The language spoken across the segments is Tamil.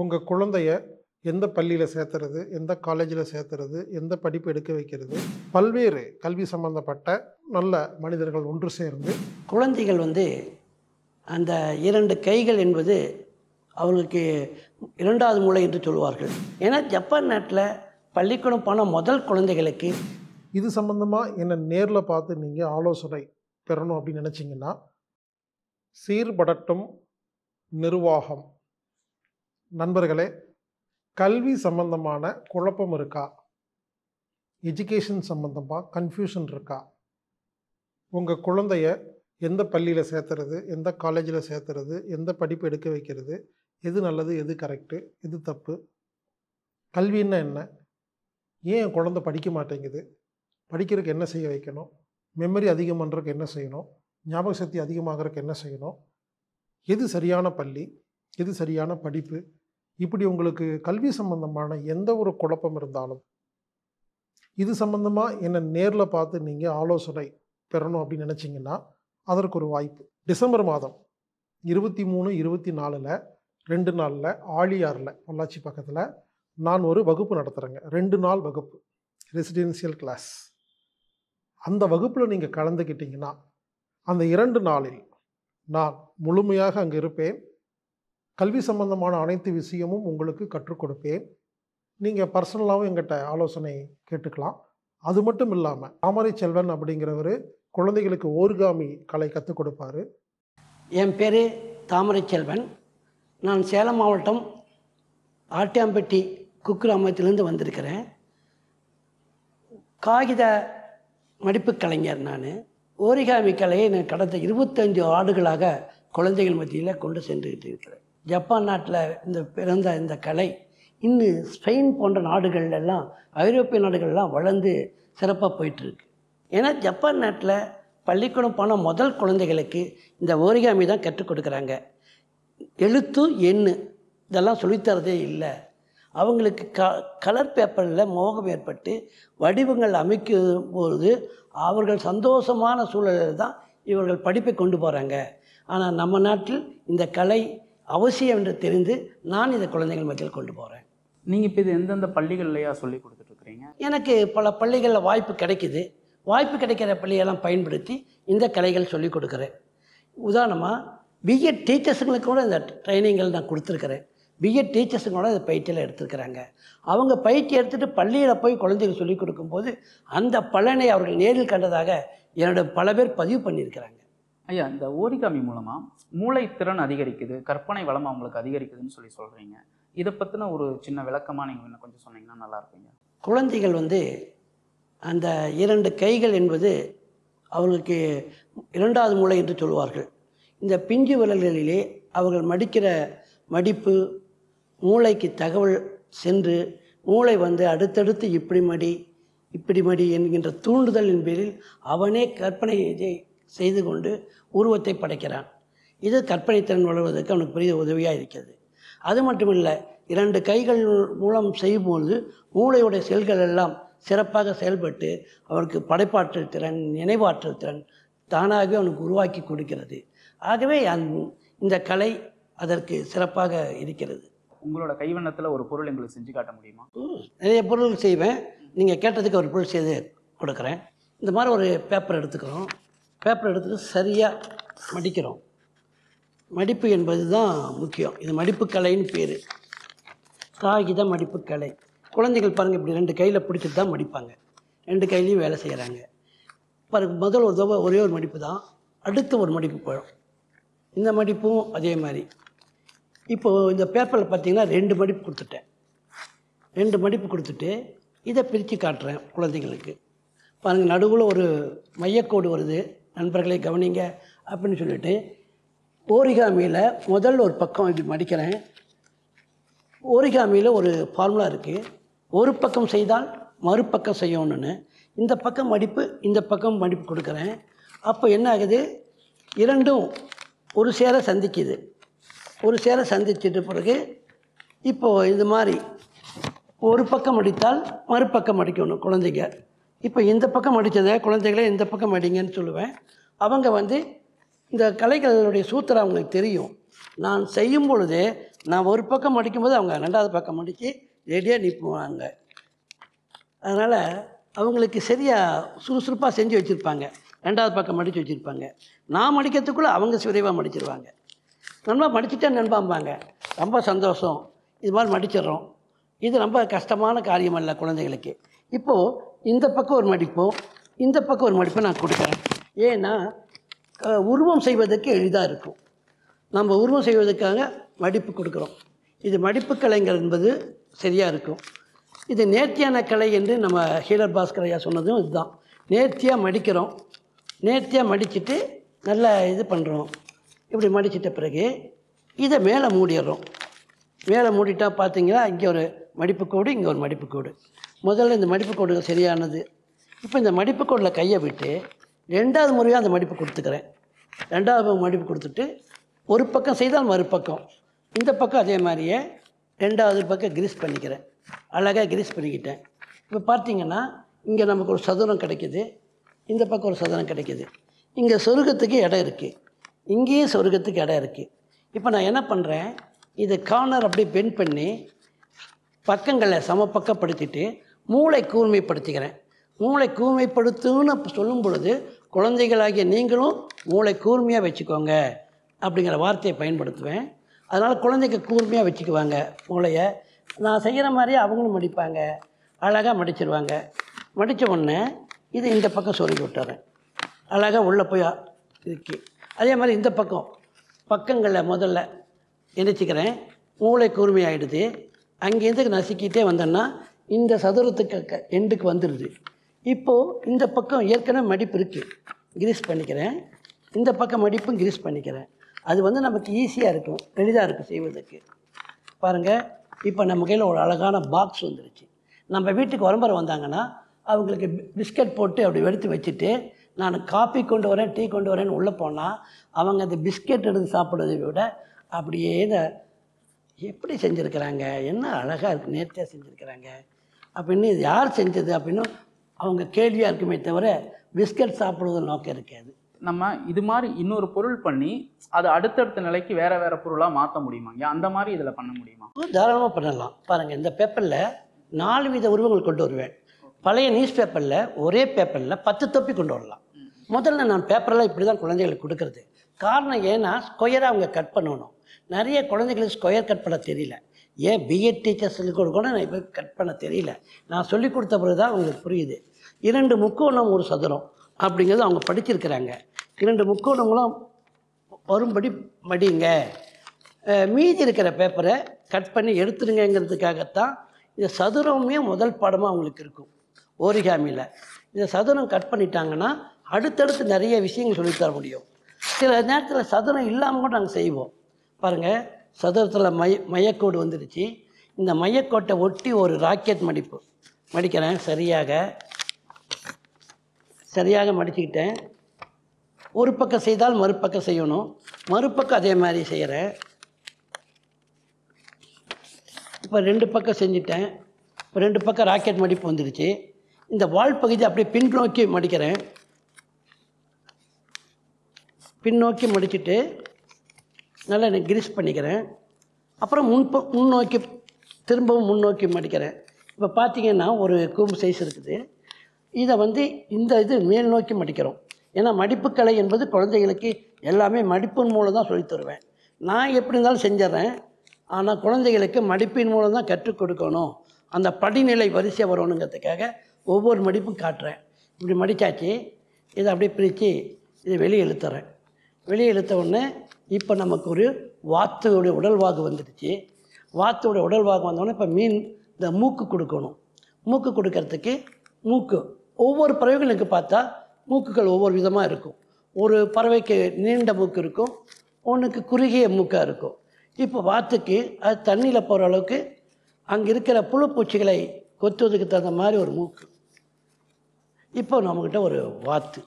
உங்கள் குழந்தைய எந்த பள்ளியில் சேர்த்துறது, எந்த காலேஜில் சேர்த்துறது, எந்த படிப்பு எடுக்க வைக்கிறது, பல்வேறு கல்வி சம்பந்தப்பட்ட நல்ல மனிதர்கள் ஒன்று சேர்ந்து குழந்தைகள் அந்த இரண்டு கைகள் என்பது அவர்களுக்கு இரண்டாவது மூளை என்று சொல்வார்கள். ஏன்னா ஜப்பான் நாட்டில் பள்ளிக்கூடம் போன முதல் குழந்தைகளுக்கு இது சம்பந்தமாக என்னை நேரில் பார்த்து நீங்கள் ஆலோசனை பெறணும் அப்படின்னு நினச்சிங்கன்னா, சீர்படட்டும் நிர்வாகம் நண்பர்களே, கல்வி சம்பந்தமான குழப்பம் இருக்கா, எஜுகேஷன் சம்பந்தமாக கன்ஃபியூஷன் இருக்கா, உங்கள் குழந்தைய எந்த பள்ளியில் சேர்த்துறது, எந்த காலேஜில் சேர்த்துறது, எந்த படிப்பு எடுக்க வைக்கிறது, எது நல்லது, எது கரெக்டு, எது தப்பு, கல்வின்னா என்ன, ஏன் என் குழந்தை படிக்க மாட்டேங்குது, படிக்கிறதுக்கு என்ன செய்ய வைக்கணும், மெமரி அதிகம் பண்ணுறதுக்கு என்ன செய்யணும், ஞாபக சக்தி அதிகமாகறதுக்கு என்ன செய்யணும், எது சரியான பள்ளி, எது சரியான படிப்பு, இப்படி உங்களுக்கு கல்வி சம்பந்தமான எந்த ஒரு குழப்பம் இருந்தாலும் இது சம்பந்தமாக என்னை நேரில் பார்த்து நீங்கள் ஆலோசனை பெறணும் அப்படின்னு நினச்சிங்கன்னா, அதற்கு ஒரு வாய்ப்பு. டிசம்பர் மாதம் 23, 24 2 நாளில் ஆழியாரில் பொள்ளாச்சி பக்கத்தில் நான் ஒரு வகுப்பு நடத்துகிறேங்க. 2 நாள் வகுப்பு, ரெசிடென்சியல் கிளாஸ். அந்த வகுப்பில் நீங்கள் கலந்துக்கிட்டிங்கன்னா, அந்த 2 நாளில் நான் முழுமையாக அங்கே இருப்பேன். கல்வி சம்பந்தமான அனைத்து விஷயமும் உங்களுக்கு கற்றுக் கொடுப்பேன். நீங்கள் பர்சனலாகவும் எங்கிட்ட ஆலோசனை கேட்டுக்கலாம். அது மட்டும் இல்லாமல் தாமரை செல்வன் அப்படிங்கிறவர் குழந்தைகளுக்கு ஓர்காமி கலை கற்றுக் கொடுப்பார். என் பேர் தாமரை செல்வன். நான் சேலம் மாவட்டம் ஆட்டியாம்பட்டி குக்கிராமத்திலேருந்து வந்திருக்கிறேன். காகித மடிப்பு கலைஞர். நான் ஓரிகாமி கலையை நான் கடந்த 25 ஆண்டுகளாக குழந்தைகள் மத்தியில் கொண்டு சென்றுக்கிட்டு இருக்கிறேன். ஜப்பான் நாட்டில் பிறந்த இந்த கலை இன்னும் ஸ்பெயின் போன்ற நாடுகள்லாம், ஐரோப்பிய நாடுகள்லாம் வளர்ந்து சிறப்பாக போயிட்டுருக்கு. ஏன்னா ஜப்பான் நாட்டில் பள்ளிக்கூடம் போன முதல் குழந்தைகளுக்கு இந்த ஓரிகாமி தான் கற்றுக் கொடுக்குறாங்க. எழுத்து எண்ணு இதெல்லாம் சொல்லித்தரதே இல்லை. அவங்களுக்கு கலர் பேப்பரில் மோகம் ஏற்பட்டு வடிவங்கள் அமைக்கும் போது அவர்கள் சந்தோஷமான சூழலில் தான் இவர்கள் படிப்பை கொண்டு போகிறாங்க. ஆனால் நம்ம நாட்டில் இந்த கலை அவசியம் என்று தெரிந்து நான் இந்த குழந்தைகள் மத்தியில் கொண்டு போகிறேன். நீங்கள் இப்போ இது எந்தெந்த பள்ளிகள்லையா சொல்லி கொடுத்துட்ருக்குறீங்க? எனக்கு பல பள்ளிகளில் வாய்ப்பு கிடைக்குது. வாய்ப்பு கிடைக்கிற பள்ளியெல்லாம் பயன்படுத்தி இந்த கலைகள் சொல்லிக் கொடுக்குறேன். உதாரணமாக பிஎட் டீச்சர்ஸுங்களுக்கு கூட இந்த ட்ரைனிங்கள் நான் கொடுத்துருக்குறேன். பிஎட் டீச்சர்ஸுங்க கூட இந்த பயிற்சியில் எடுத்துருக்குறாங்க. அவங்க பயிற்சி எடுத்துகிட்டு பள்ளியில் போய் குழந்தைகள் சொல்லிக் கொடுக்கும்போது அந்த பலனை அவர்கள் நேரில் கண்டதாக என்னோட பல பேர் பதிவு பண்ணியிருக்கிறாங்க. ஐயா, இந்த ஓரிகாமி மூலமாக மூளைத்திறன் அதிகரிக்குது, கற்பனை வளம் அவங்களுக்கு அதிகரிக்குதுன்னு சொல்கிறீங்க. இதை பற்றின ஒரு சின்ன விளக்கமாக நீங்கள் இன்னும் கொஞ்சம் சொன்னீங்கன்னா நல்லா இருக்குங்க. குழந்தைகள் அந்த இரண்டு கைகள் என்பது அவர்களுக்கு இரண்டாவது மூளை என்று சொல்வார்கள். இந்த பிஞ்சு விரல்களிலே அவர்கள் மடிக்கிற மடிப்பு மூளைக்கு தகவல் சென்று மூளை அடுத்தடுத்து இப்படி மடி என்கின்ற தூண்டுதலின் பேரில் அவனே கற்பனை செய்து கொண்டு உருவத்தை படைக்கிறான். இது கற்பனை திறன் வளர்வதற்கு அவனுக்கு பெரிய உதவியாக இருக்கிறது. அது மட்டுமில்லை, இரண்டு கைகள் மூலம் செய்யும்போது மூளையுடைய செல்கள் எல்லாம் சிறப்பாக செயல்பட்டு அவனுக்கு படைப்பாற்றல் திறன், நினைவாற்றல் திறன் தானாகவே அவனுக்கு உருவாக்கி கொடுக்கிறது. ஆகவே இந்த கலை அதற்கு சிறப்பாக இருக்கிறது. உங்களோட கைவண்ணத்தில் ஒரு பொருள் எங்களுக்கு செஞ்சு காட்ட முடியுமா? நிறைய பொருள் செய்வேன். நீங்கள் கேட்டதுக்கு ஒரு பொருள் செய்து கொடுக்குறேன். இந்த மாதிரி ஒரு பேப்பர் எடுத்துக்கிறோம். பேப்பர் எடுத்துகிட்டு சரியாக மடிக்கிறோம். மடிப்பு என்பது தான் முக்கியம். இது மடிப்பு கலைன்னு பேர். காகித மடிப்பு கலை. குழந்தைகள் பாருங்கள், இப்படி 2 கையில் பிடிச்சிட்டு தான் மடிப்பாங்க. 2 கையிலையும் வேலை செய்கிறாங்க. பாருங்கள், முதல் ஒரு தடவை ஒரே ஒரு மடிப்பு தான், அடுத்து ஒரு மடிப்பு போயிடும். இந்த மடிப்பும் அதே மாதிரி. இப்போது இந்த பேப்பரில் பார்த்திங்கன்னா 2 மடிப்பு கொடுத்துட்டேன். 2 மடிப்பு கொடுத்துட்டு இதை பிரித்து காட்டுறேன் குழந்தைங்களுக்கு. பாருங்கள், நடுவில் ஒரு மையக்கோடு வருது, நண்பர்களை கவனிங்க அப்படின்னு சொல்லிட்டு ஓரிகாமியில் முதல் ஒரு பக்கம் இப்படி மடிக்கிறேன். ஓரிகாமியில் ஒரு ஃபார்முலா இருக்குது. ஒரு பக்கம் செய்தால் மறுபக்கம் செய்யணும்னு. இந்த பக்கம் மடிப்பு, இந்த பக்கம் மடிப்பு கொடுக்குறேன். அப்போ என்ன ஆகுது, இரண்டும் ஒரு சேர சந்திக்குது. ஒரு சேர சந்திச்சிட்ட பிறகு இப்போது இது மாதிரி ஒரு பக்கம் மடித்தால் மறுபக்கம் மடிக்கணும் குழந்தைங்க. இப்போ இந்த பக்கம் மடித்ததை குழந்தைகளை இந்த பக்கம் மடிங்கன்னு சொல்லுவேன். அவங்க இந்த கலைகளுடைய சூத்திரம் அவங்களுக்கு தெரியும். நான் செய்யும் பொழுது நான் ஒரு பக்கம் மடிக்கும்போது அவங்க 2வது பக்கம் மடித்து ரெடியாக நிற்புவாங்க. அதனால் அவங்களுக்கு சரியாக சுறுசுறுப்பாக செஞ்சு வச்சுருப்பாங்க. 2வது பக்கம் மடித்து வச்சுருப்பாங்க. நான் மடிக்கிறதுக்குள்ளே அவங்க விரைவாக மடிச்சிருவாங்க. நண்பா மடிச்சிட்டேன் நண்பாம்பாங்க. ரொம்ப சந்தோஷம், இது மாதிரி மடிச்சிடுறோம். இது ரொம்ப கஷ்டமான காரியம் அல்ல குழந்தைகளுக்கு. இப்போது இந்த பக்கம் ஒரு மடிப்பும் இந்த பக்கம் ஒரு மடிப்பும் நான் கொடுக்குறேன். ஏன்னா உருவம் செய்வதற்கு எளிதாக இருக்கும். நம்ம உருவம் செய்வதற்காக மடிப்பு கொடுக்குறோம். இது மடிப்பு கலைங்கள் என்பது சரியாக இருக்கும். இது நேர்த்தியான கலை என்று நம்ம ஹீலர் பாஸ்கர் ஐயா சொன்னதும் இதுதான். நேர்த்தியாக மடிக்கிறோம். நேர்த்தியாக மடிச்சுட்டு நல்லா இது பண்ணுறோம். இப்படி மடிச்சிட்ட பிறகு இதை மேலே மூடிடுறோம். மேலே மூடிட்டா பார்த்தீங்கன்னா இங்கே ஒரு மடிப்பு கோடு, இங்கே ஒரு மடிப்பு கோடு. முதல்ல இந்த மடிப்பு கோடு சரியானது. இப்போ இந்த மடிப்பு கோடில் கையை விட்டு 2வது முறையாக அந்த மடிப்பு கொடுத்துக்கிறேன். 2வது மடிப்பு கொடுத்துட்டு ஒரு பக்கம் செய்தால் மறுபக்கம், இந்த பக்கம் அதே மாதிரியே 2வது பக்கம் கிரீஸ் பண்ணிக்கிறேன். அழகாக கிரீஸ் பண்ணிக்கிட்டேன். இப்போ பார்த்தீங்கன்னா இங்கே நமக்கு ஒரு சதுரம் கிடைக்கிது, இந்த பக்கம் ஒரு சதுரம் கிடைக்கிது. இங்கே சொருகத்துக்கு இடம் இருக்குது, இங்கேயும் சொருகத்துக்கு இடம் இருக்குது. இப்போ நான் என்ன பண்ணுறேன், இது கார்னர் அப்படியே பெண்ட் பண்ணி பக்கங்களை சமப்பக்கப்படுத்திட்டு மூளை கூர்மைப்படுத்திக்கிறேன். மூளை கூர்மைப்படுத்துன்னு சொல்லும் பொழுது குழந்தைகளாகிய நீங்களும் மூளை கூர்மையாக வச்சுக்கோங்க அப்படிங்கிற வார்த்தையை பயன்படுத்துவேன். அதனால் குழந்தைக்கு கூர்மையாக வச்சுக்குவாங்க மூளையை. நான் செய்கிற மாதிரியே அவங்களும் மடிப்பாங்க, அழகாக மடிச்சிருவாங்க. மடித்த உடனே இது இந்த பக்கம் சொருகி விட்டுறேன். அழகாக உள்ளே போய் இருக்கு. அதே மாதிரி இந்த பக்கங்களில் முதல்ல இணைச்சிக்கிறேன். மூளை கூர்மையாகிடுது. அங்கேருந்து நசுக்கிட்டே வந்தோன்னா இந்த சதுரத்துக்கு எண்டுக்கு வந்துடுது. இப்போது இந்த பக்கம் ஏற்கனவே மடிப்பு இருக்குது, கிரீஸ் பண்ணிக்கிறேன். இந்த பக்கம் மடிப்பும் கிரீஸ் பண்ணிக்கிறேன். அது நமக்கு ஈஸியாக இருக்கும், எளிதாக இருக்கும் செய்வதற்கு. பாருங்கள், இப்போ நம்ம கையில் ஒரு அழகான பாக்ஸ் வந்துருச்சு. நம்ம வீட்டுக்கு உறம்பரை வந்தாங்கன்னா அவங்களுக்கு பிஸ்கட் போட்டு அப்படி எடுத்து வச்சுட்டு நான் காஃபி கொண்டு வரேன், டீ கொண்டு வரேன்னு உள்ளே போனால் அவங்க அந்த பிஸ்கெட் எடுத்து சாப்பிட்றதை விட அப்படியே எப்படி செஞ்சுருக்கிறாங்க, என்ன அழகாக இருக்குது, நேர்த்தியாக செஞ்சுருக்கிறாங்க அப்படின்னு, இது யார் செஞ்சது அப்படின்னு அவங்க கேள்வியாக இருக்குமே தவிர பிஸ்கட் சாப்பிடுவது நோக்கம் இருக்காது. நம்ம இது மாதிரி இன்னொரு பொருள் பண்ணி அது அடுத்தடுத்த நிலைக்கு வேறு வேறு பொருளாக மாற்ற முடியுமா? அந்த மாதிரி இதில் பண்ண முடியுமா? தாராளமாக பண்ணலாம். பாருங்கள், இந்த பேப்பரில் 4 வித உருவங்கள் கொண்டு வருவேன். பழைய நியூஸ் பேப்பரில் ஒரே பேப்பரில் 10 தொப்பி கொண்டு வரலாம். முதல்ல நான் பேப்பரெல்லாம் இப்படி தான் குழந்தைகளுக்கு கொடுக்குறது. காரணம் ஏன்னா ஸ்கொயராக அவங்க கட் பண்ணணும். நிறைய குழந்தைகளுக்கு ஸ்கொயர் கட் பண்ண தெரியல. ஏன் பிஎட் டீச்சர்ஸுக்கு கூட நான் இப்போ கட் பண்ண தெரியல. நான் சொல்லி கொடுத்த பிறகு தான் அவங்களுக்கு புரியுது. 2 முக்கோணம் ஒரு சதுரம் அப்படிங்கிறது அவங்க படிச்சிருக்கிறாங்க. 2 முக்கோணங்களும் வரும்படி மடிங்க. மீதி இருக்கிற பேப்பரை கட் பண்ணி எடுத்துருங்கிறதுக்காகத்தான் இந்த சதுரமே முதல் பாடமாக அவங்களுக்கு இருக்கும் ஓரிகாமியில். இந்த சதுரம் கட் பண்ணிட்டாங்கன்னா அடுத்தடுத்து நிறைய விஷயங்கள் சொல்லித்தர முடியும். சில நேரத்தில் சதுரம் இல்லாமல் கூட நாங்கள் செய்வோம். பாருங்கள், சதுரத்தில் மையக்கோடு வந்துடுச்சு. இந்த மையக்கோட்டை ஒட்டி ஒரு ராக்கெட் மடிப்பு மடிக்கிறேன். சரியாக மடிச்சுக்கிட்டேன். ஒரு பக்கம் செய்தால் மறுபக்கம் செய்யணும், மறுபக்கம் அதே மாதிரி செய்கிறேன். இப்போ 2 பக்கம் செஞ்சுட்டேன். இப்போ 2 பக்கம் ராக்கெட் மடிப்பு வந்துடுச்சு. இந்த வால் பகுதி அப்படியே பின்னோக்கி மடிக்கிறேன். பின்னோக்கி மடிச்சுட்டு நல்லா எனக்கு கிரீஸ் பண்ணிக்கிறேன். அப்புறம் முன்னோக்கி திரும்பவும் முன்னோக்கி மடிக்கிறேன். இப்போ பார்த்தீங்கன்னா ஒரு கூம்பு சைஸ் இருக்குது. இதை இந்த இது மேல் நோக்கி மடிக்கிறோம். ஏன்னா மடிப்புக்கலை என்பது குழந்தைகளுக்கு எல்லாமே மடிப்பின் மூலம் தான் சொல்லித் தருவேன். நான் எப்படி இருந்தாலும் செஞ்சிட்றேன். ஆனால் குழந்தைகளுக்கு மடிப்பின் மூலம் தான் கற்றுக் கொடுக்கணும், அந்த படிநிலை வரிசையாக வரணுங்கிறதுக்காக ஒவ்வொரு மடிப்பும் காட்டுறேன். இப்படி மடித்தாச்சு. இதை அப்படியே பிரித்து இதை வெளியே இழுத்துறேன். வெளியே இழுத்த உடனே இப்போ நமக்கு ஒரு வாத்துடைய உடல்வாகு வந்துடுச்சு. வாத்துடைய உடல்வாகு வந்தோடனே இப்போ இந்த மூக்கு கொடுக்கணும். மூக்கு கொடுக்கறதுக்கு ஒவ்வொரு பறவைகளுக்கு பார்த்தா மூக்குகள் ஒவ்வொரு விதமாக இருக்கும். ஒரு பறவைக்கு நீண்ட மூக்கு இருக்கும், ஒன்றுக்கு குறுகிய மூக்காக இருக்கும். இப்போ வாத்துக்கு அது தண்ணியில் போகிற அளவுக்கு அங்கே இருக்கிற புழு பூச்சிகளை கொத்துவதுக்கு தகுந்த மாதிரி ஒரு மூக்கு. இப்போ நம்மக்கிட்ட ஒரு வாத்து,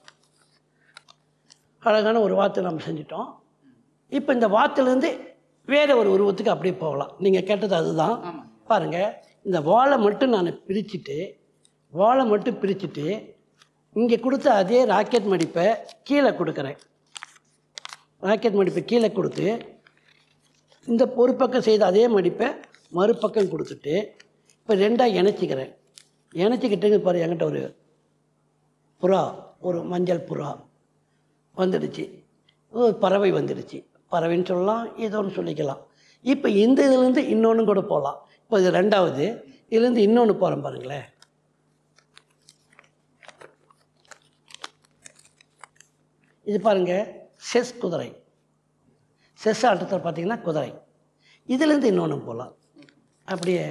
அழகான ஒரு வாத்து நம்ம செஞ்சிட்டோம். இப்போ இந்த வாத்துலேருந்து வேறு ஒரு உருவத்துக்கு அப்படியே போகலாம். நீங்கள் கேட்டது அதுதான். பாருங்கள், இந்த வாழை மட்டும் நான் பிரிச்சுட்டு இங்கே கொடுத்த அதே ராக்கெட் மடிப்பை கீழே கொடுக்குறேன். ராக்கெட் மடிப்பை கீழே கொடுத்து இந்த ஒரு பக்கம் செய்த அதே மடிப்பை மறுபக்கம் கொடுத்துட்டு இப்போ ரெண்டாக இணைச்சிக்கிறேன். இணைச்சிக்கிட்டுங்க பாரு, என்கிட்ட ஒரு புறா, ஒரு மஞ்சள் புறா வந்துடுச்சு, ஒரு பறவை வந்துடுச்சு. பறவைன்னு சொல்லலாம், ஏதோ ஒன்று சொல்லிக்கலாம். இப்போ இந்த இதுலேருந்து இன்னொன்று கூட போகலாம். இப்போ இது ரெண்டாவது, இதுலேருந்து இன்னொன்று போகிறோம் பாருங்களேன். இது பாருங்கள், செஸ் குதிரை. செஸ் ஆட்டத்தில் பார்த்தீங்கன்னா குதிரை. இதுலேருந்து இன்னொன்று போகலாம். அப்படியே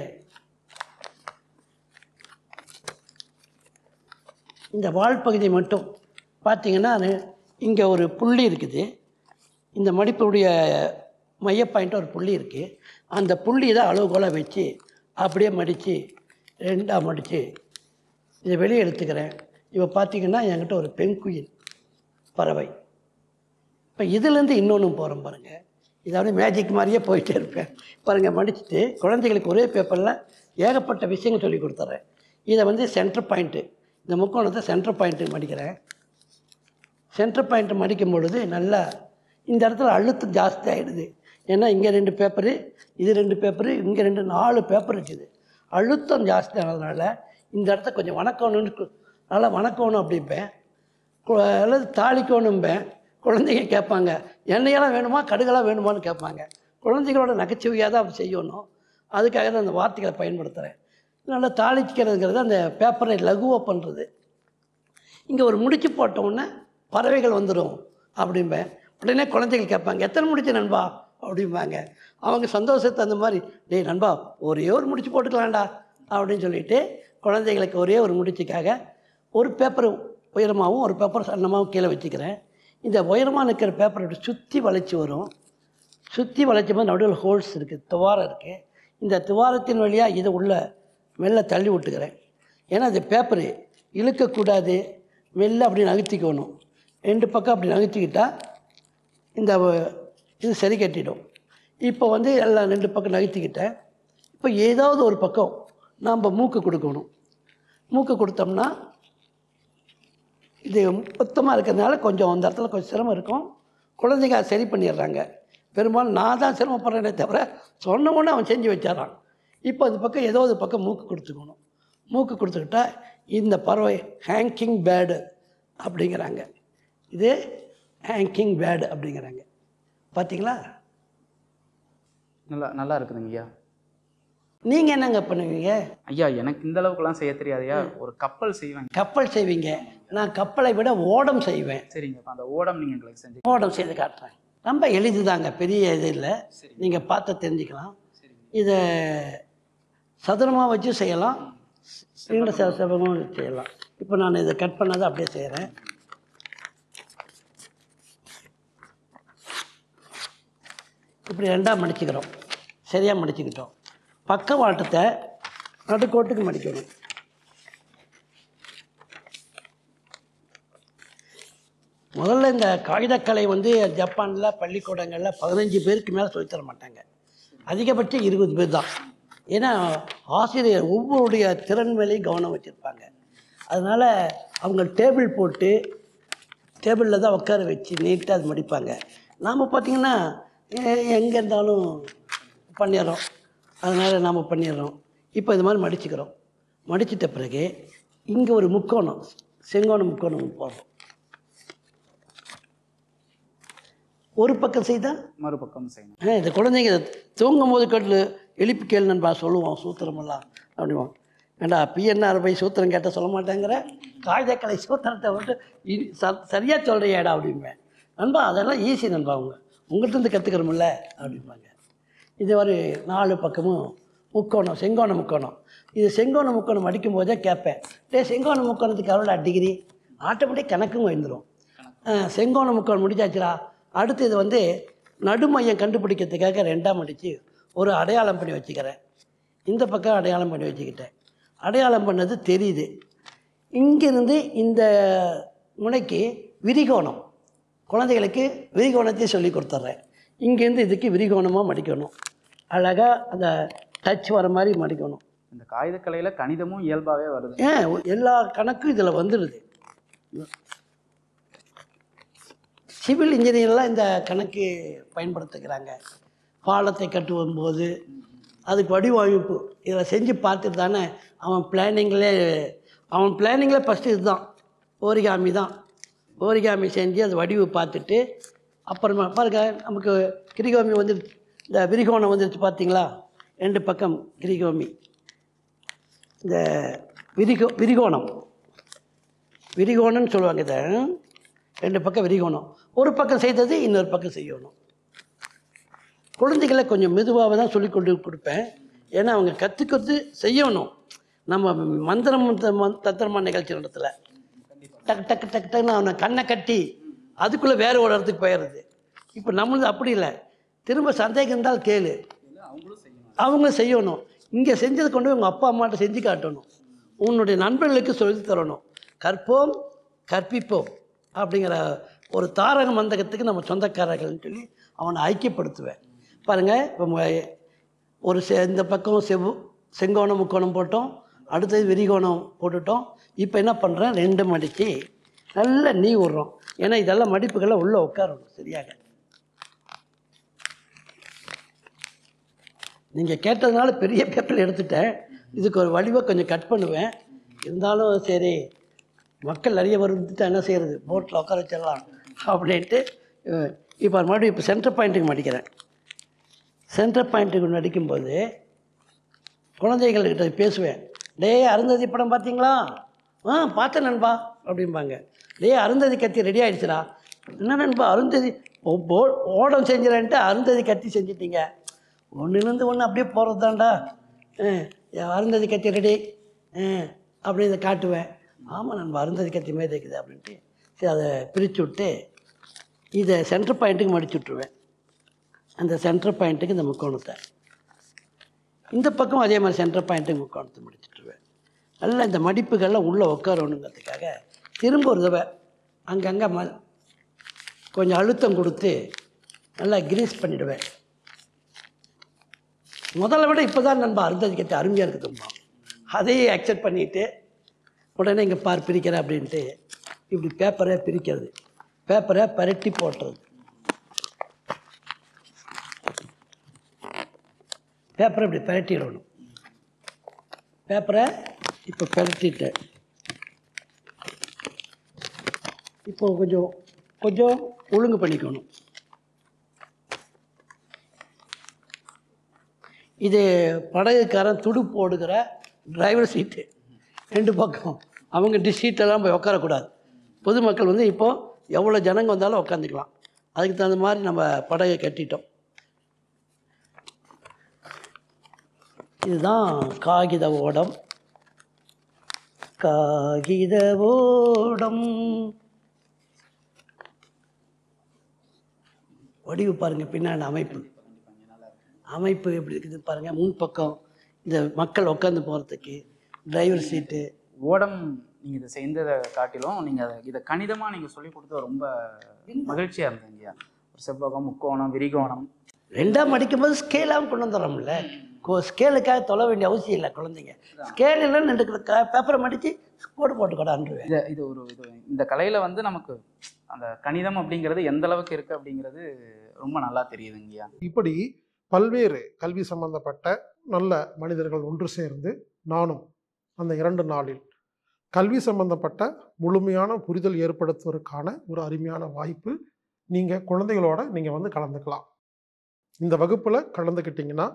இந்த வால் பகுதி மட்டும் பார்த்தீங்கன்னா இங்கே ஒரு புள்ளி இருக்குது. இந்த மடிப்புடைய மைய பாயிண்ட்டாக ஒரு புள்ளி இருக்குது. அந்த புள்ளி தான் அளவுகோலாக வச்சு அப்படியே மடித்து ரெண்டாக மடித்து இதை வெளியே எடுத்துக்கிறேன். இப்போ பார்த்தீங்கன்னா என்கிட்ட ஒரு பெங்குயின் பறவை. இப்போ இதுலேருந்து இன்னொன்று போகிறோம் பாருங்கள். இது அப்படியே மேஜிக் மாதிரியே போயிட்டே இருப்பேன் பாருங்கள். மடிச்சுட்டு குழந்தைகளுக்கு ஒரே பேப்பரில் ஏகப்பட்ட விஷயங்கள் சொல்லி கொடுத்துட்றேன். இதை வந்து சென்டர் பாயிண்ட்டு, இந்த முக்கோணத்தை சென்டர் பாயிண்ட்டு மடிக்கிறேன். சென்டர் பாயிண்ட்டு மடிக்கும் பொழுது நல்லா இந்த இடத்துல அழுத்தம் ஜாஸ்தி ஆகிடுது. ஏன்னா இங்கே 2 பேப்பரு, இது 2 பேப்பரு, இங்கே 4 பேப்பர் இருக்குது. அழுத்தம் ஜாஸ்தி ஆனதுனால இந்த இடத்த கொஞ்சம் வணக்கணும்னு நல்லா வணக்கணும் அப்படிம்பேன், அல்லது தாளிக்கணும்பேன். குழந்தைங்க கேட்பாங்க, எண்ணெயெல்லாம் வேணுமா கடுகெல்லாம் வேணுமான்னு கேட்பாங்க. குழந்தைகளோட நகைச்சுவையாக தான் அப்படி செய்யணும். அதுக்காக தான் அந்த வார்த்தைகளை பயன்படுத்துகிறேன். நல்லா தாளிக்கிறதுங்கிறது அந்த பேப்பரை லகுவாக பண்ணுறது. இங்கே ஒரு முடிச்சு போட்டோன்னே பறவைகள் வந்துடும் அப்படிம்பேன். உடனே குழந்தைகள் கேட்பாங்க, எத்தனை முடிச்சு நண்பா அப்படிம்பாங்க. அவங்க சந்தோஷத்தை அந்த மாதிரி, டேய் நண்பா ஒரே ஒரு முடிச்சு போட்டுக்கலாம்டா அப்படின்னு சொல்லிவிட்டு குழந்தைகளுக்கு ஒரே ஒரு முடிச்சுக்காக ஒரு பேப்பர் உயரமாகவும் ஒரு பேப்பர் சன்னமாகவும் கீழே வச்சுக்கிறேன். இந்த உயரமாக நிற்கிற பேப்பரை இப்படி சுற்றி வளைச்சி வரும். சுற்றி வளைச்ச போது நடுவில் ஹோல்ஸ் இருக்குது, துவாரம் இருக்குது. இந்த துவாரத்தின் வழியாக இதை உள்ள மெல்ல தள்ளி விட்டுக்கிறேன். ஏன்னா அது பேப்பரு இழுக்கக்கூடாது, மெல்ல அப்படி நகர்த்திக்கணும். 2 பக்கம் அப்படி நகர்த்திக்கிட்டால் இந்த இது சரி கட்டிடும். இப்போ வந்து எல்லாம் 2 பக்கம் நகர்த்திக்கிட்டேன். இப்போ ஏதாவது ஒரு பக்கம் நாம் மூக்கு கொடுக்கணும். மூக்கு கொடுத்தோம்னா இது மொத்தமாக இருக்கிறதுனால கொஞ்சம் அந்த இடத்துல கொஞ்சம் சிரமம் இருக்கும். குழந்தைங்க அதை சரி பண்ணிடுறாங்க. பெரும்பாலும் நான் தான் சிரமப்படுறேனே தவிர சொன்ன உடனே அவன் செஞ்சு வச்சிடறான். இப்போ அது பக்கம் ஏதோ ஒரு பக்கம் மூக்கு கொடுத்துக்கணும். மூக்கு கொடுத்துக்கிட்டா இந்த பறவை ஹேங்கிங் பேர்டு அப்படிங்கிறாங்க. இது ஹேங்கிங் பேர்டு அப்படிங்கிறாங்க. பார்த்தீங்களா? நல்லா இருக்குதுங்க ஐயா. நீங்கள் என்னங்க பண்ணுவீங்க? ஐயா எனக்கு இந்த அளவுக்குலாம் செய்ய தெரியாதையா. ஒரு கப்பல் செய்வேன். கப்பல் செய்வீங்க. நான் கப்பலை விட ஓடம் செய்வேன். சரிங்க, அந்த ஓடம் நீங்கள் எங்களுக்கு செஞ்சு ஓடம் செய்து காட்டுறேன். ரொம்ப எளிது தாங்க, பெரிய இது இல்லை. நீங்கள் பார்த்து தெரிஞ்சுக்கலாம். இதை சதுரமாக வச்சு செய்யலாம், நீண்ட செவகமாக செய்யலாம். இப்போ நான் இதை கட் பண்ணதை அப்படியே செய்கிறேன். இப்படி 2ஆக மடிச்சுக்கிறோம். சரியாக மடிச்சுக்கிட்டோம். பக்க வாட்டத்தை நடுக்கோட்டுக்கு மடிக்கணும். முதல்ல இந்த காகிதக்கலை வந்து ஜப்பானில் பள்ளிக்கூடங்களில் 15 பேருக்கு மேலே சொல்லித்தர மாட்டாங்க. அதிகபட்சம் 20 பேர் தான். ஏன்னா ஆசிரியர் ஒவ்வொருடைய திறன் மேலேயும் கவனம் வச்சுருப்பாங்க. அதனால் அவங்க டேபிள் போட்டு டேபிளில் தான் உட்கார வச்சு நீட்டாக அது மடிப்பாங்க. நாம் பார்த்திங்கன்னா எங்கே இருந்தாலும் பண்ணிடுறோம். அதனால் நாம் பண்ணிடுறோம். இப்போ இது மாதிரி மடிச்சுக்கிறோம். மடிச்சிட்ட பிறகு இங்கே ஒரு முக்கோணம், செங்கோண முக்கோணம் போடுறோம். ஒரு பக்கம் செய்தால் மறுபக்கம் செய்யணும். இந்த குழந்தைங்க தூங்கும் போது கட்டில் எழுப்பி கேள் நண்பா சொல்லுவோம் சூத்திரமெல்லாம் அப்படிவோம். ஏண்டா பிஎன்ஆர் போய் சூத்திரம் கேட்டால் சொல்ல மாட்டேங்கிற, காகிதக்கலை சூத்திரத்தை விட்டு சரியாக சொல்கிறியாடா அப்படிம்பேன். நண்பா அதெல்லாம் ஈஸி நண்பா, உங்கள்கிட்ட கற்றுக்கிறோமில்ல அப்படிம்பாங்க. இது ஒரு 4 பக்கமும் முக்கோணம், செங்கோண முக்கோணம். இது செங்கோண முக்கோணம் அடிக்கும் போதே கேட்பேன், செங்கோண முக்கோணத்துக்கு எவ்வளோ டிகிரி, ஆட்டோமேட்டிக் கணக்கும் வந்துடும். செங்கோண முக்கோணம் முடிச்சாச்சுரா. அடுத்து இது வந்து நடுமையம் கண்டுபிடிக்கிறதுக்காக 2ஆக மடித்து ஒரு அடையாளம் பண்ணி வச்சுக்கிறேன். இந்த பக்கம் அடையாளம் பண்ணி வச்சுக்கிட்டேன். அடையாளம் பண்ணது தெரியுது. இங்கிருந்து இந்த முனைக்கு விரிகோணம், குழந்தைகளுக்கு விரிகோணத்தையும் சொல்லி கொடுத்துட்றேன். இங்கேருந்து இதுக்கு விரிகோணமாக மடிக்கணும். அழகாக அந்த டச் வர மாதிரி மடிக்கணும். இந்த காகிதக்கலையில் கணிதமும் இயல்பாகவே வருது. எல்லா கணக்கும் இதில் வந்துடுது. சிவில் இன்ஜினியர்லாம் இந்த கணக்கு பயன்படுத்துகிறாங்க. பாலத்தை கட்டுவும் போது அதுக்கு வடிவமைப்பு இதில் செஞ்சு பார்த்துட்டு தானே அவன் பிளானிங்கில் ஃபஸ்ட்டு இதுதான் ஓரிகாமி தான். ஓரிகாமி செஞ்சு அது வடிவு பார்த்துட்டு அப்புறமா பாருங்க நமக்கு கிரிகோமி வந்துடுச்சு, இந்த விரிகோணம் வந்துடுச்சு பார்த்தீங்களா, 2 பக்கம் கிரிகோமி. இந்த விரிகோணம்னு சொல்லுவாங்க. இதை 2 பக்கம் விரிகோணம், ஒரு பக்கம் செய்தது இன்னொரு பக்கம் செய்யணும். குழந்தைகளை கொஞ்சம் மெதுவாக தான் சொல்லி கொடுப்பேன். ஏன்னா அவங்க கற்றுக்கிறது செய்யணும். நம்ம மந்திரம் தத்திரமா நிகழ்ச்சி இடத்துல டக்கு டக்கு டக்கு டக்குன்னு அவனை கண்ணை கட்டி அதுக்குள்ளே வேறு ஒரு இடத்துக்கு போயிடுறது. இப்போ நம்மளது அப்படி இல்லை, திரும்ப சந்தேகம் இருந்தால் கேளு, அவங்க செய்யணும். இங்கே செஞ்சது கொண்டு உங்கள் அப்பா அம்மாட்ட செஞ்சு காட்டணும், உன்னுடைய நண்பர்களுக்கு சொல்லி தரணும். கற்போம் கற்பிப்போம் அப்படிங்கிற ஒரு தாரக மந்தகத்துக்கு நம்ம சொந்தக்காரர்கள்னு சொல்லி அவனை ஐக்கியப்படுத்துவேன். பாருங்கள், இப்போ ஒரு இந்த பக்கம் செங்கோணம் முக்கோணம் போட்டோம், அடுத்தது விரிகோணம் போட்டுட்டோம். இப்போ என்ன பண்ணுறேன், 2 மடித்து நல்லா நீ விட்றோம். ஏன்னா இதெல்லாம் மடிப்புகள்லாம் உள்ளே உட்காரணும் சரியாக. நீங்கள் கேட்டதுனால பெரிய பேப்பரில் எடுத்துட்டேன். இதுக்கு ஒரு வடிவை கொஞ்சம் கட் பண்ணுவேன். இருந்தாலும் சரி, மக்கள் நிறைய வந்துட்டு என்ன செய்கிறது, போட்டில் உட்கார வச்சிடலாம் அப்படின்ட்டு இப்போ மறுபடியும் இப்போ சென்டர் பாயிண்ட்டுக்கு மடிக்கிறேன். சென்டர் பாயிண்ட்டுக்கு நடிக்கும்போது குழந்தைகள்கிட்ட பேசுவேன். அருந்ததி படம் பார்த்தீங்களா? பார்த்தேன் நண்பா அப்படிம்பாங்க. அருந்ததி கத்தி ரெடி ஆகிடுச்சுடா. என்ன நண்பா அருந்ததி ஓடம் செஞ்சிடன்ட்டு அருந்ததி கத்தி செஞ்சிட்டீங்க, ஒன்றுலேருந்து ஒன்று அப்படியே போகிறது தான்டா. அருந்ததி கத்தி ரெடி அப்படி இதை காட்டுவேன். ஆமாம் நண்பா அருந்ததி கத்தி மேலே இருக்குது அப்படின்ட்டு சரி அதை பிரித்து விட்டு இதை சென்டர் பாயிண்ட்டுக்கு மடிச்சு விட்ருவேன். அந்த சென்டர் பாயிண்ட்டுக்கு இந்த முக்கோணத்தை, இந்த பக்கம் அதே மாதிரி சென்டர் பாயிண்ட்டுக்கு முக்கோணத்தை முடிச்சுட்ருவேன். நல்லா இந்த மடிப்புகள்லாம் உள்ளே உட்காரணுங்கிறதுக்காக திரும்ப ஒரு தடவை அங்கங்கே கொஞ்சம் அழுத்தம் கொடுத்து நல்லா கிரீஸ் பண்ணிவிடுவேன். முதல்ல விட இப்போ தான் நண்பா அருந்ததி கத்தி அருமையாக இருக்குதும்மா, அதையே அக்செப்ட் பண்ணிவிட்டு உடனே இங்கே பிரிக்கிறேன் அப்படின்ட்டு இப்படி பேப்பரை பிரிக்கிறது, பேப்பரை பரட்டி போட்டுறது. பேப்பரை இப்படி பரட்டிடணும். பேப்பரை இப்போ பரட்டிட்டேன். இப்போ கொஞ்சம் ஒழுங்கு பண்ணிக்கணும். இது படகுக்காரன் துடு போடுகிற டிரைவர் சீட்டு 2 பக்கம். அவங்க சீட்டெல்லாம் போய் உட்காரக்கூடாது. பொதுமக்கள் வந்து இப்போது எவ்வளோ ஜனங்க வந்தாலும் உட்காந்துக்கலாம். அதுக்கு தகுந்த மாதிரி நம்ம படகை கட்டிட்டோம். இதுதான் காகித ஓடம். காகித ஓடம் வடிவு பாருங்கள், பின்னாடி அமைப்பு எப்படி இருக்குது பாருங்கள். முன்பக்கம் இந்த மக்கள் உட்காந்து போகிறதுக்கு டிரைவர் சீட்டு. ஓடம் நீங்கள் இதை செய்ததை காட்டிலும் நீங்கள் இதை கணிதமாக நீங்கள் சொல்லி கொடுத்தது ரொம்ப மகிழ்ச்சியாக இருந்தீங்க. ஒரு செவ்வகம், முக்கோணம், விரிகோணம் 2ஆக மடிக்கும்போது ஸ்கேலாகவும் கொண்டு வந்துடுறோம்ல. ஸ்கேலுக்காக தொலை வேண்டிய அவசியம் இல்லை. குழந்தைங்க ஸ்கேல் இல்லைன்னு 2 பேப்பரை மடித்து கோடு போட்டுக்கூடாதுருவேன். இது இந்த கலையில் வந்து நமக்கு அந்த கணிதம் அப்படிங்கிறது எந்த அளவுக்கு இருக்குது அப்படிங்கிறது ரொம்ப நல்லா தெரியுதுங்கய்யா. இப்படி பல்வேறு கல்வி சம்பந்தப்பட்ட நல்ல மனிதர்கள் ஒன்று சேர்ந்து நானும் அந்த 2 நாளில் கல்வி சம்பந்தப்பட்ட முழுமையான புரிதல் ஏற்படுத்துவதற்கான ஒரு அருமையான வாய்ப்பு. நீங்கள் குழந்தைகளோட நீங்கள் வந்து கலந்துக்கலாம். இந்த வகுப்பில் கலந்துக்கிட்டிங்கன்னா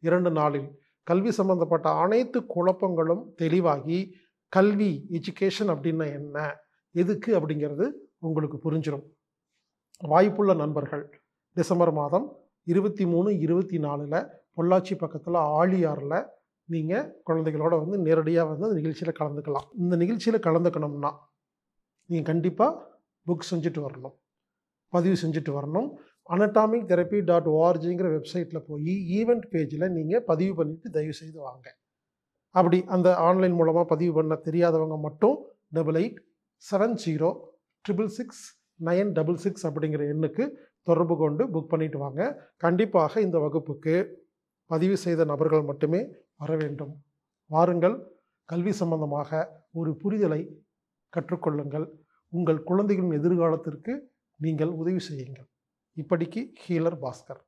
2 நாளில் கல்வி சம்பந்தப்பட்ட அனைத்து குழப்பங்களும் தெளிவாகி கல்வி எஜுகேஷன் அப்படின்னா என்ன, எதுக்கு அப்படிங்கிறது உங்களுக்கு புரிஞ்சிடும். வாய்ப்புள்ள நண்பர்கள் டிசம்பர் மாதம் 23, 24 பொள்ளாச்சி பக்கத்தில் ஆழியாரில் நீங்கள் குழந்தைகளோட வந்து நேரடியாக வந்து அந்த நிகழ்ச்சியில் கலந்துக்கலாம். இந்த நிகழ்ச்சியில் கலந்துக்கணும்னா நீங்கள் கண்டிப்பாக புக் செஞ்சுட்டு வரணும், பதிவு செஞ்சுட்டு வரணும். anatomictherapy.orgங்கிற வெப்சைட்டில் போய் ஈவெண்ட் பேஜில் நீங்கள் பதிவு பண்ணிவிட்டு தயவு செய்து வாங்க. அப்படி அந்த ஆன்லைன் மூலமாக பதிவு பண்ண தெரியாதவங்க மட்டும் 8870666966 அப்படிங்கிற எண்ணுக்கு தொடர்பு கொண்டு புக் பண்ணிட்டு வாங்க. கண்டிப்பாக இந்த வகுப்புக்கு பதிவு செய்த நபர்கள் மட்டுமே வர வேண்டும். வாருங்கள், கல்வி சம்பந்தமாக ஒரு புரிதலை கற்றுக்கொள்ளுங்கள். உங்கள் குழந்தைகளின் எதிர்காலத்திற்கு நீங்கள் உதவி செய்யுங்கள். இப்படிக்கு ஹீலர் பாஸ்கர்.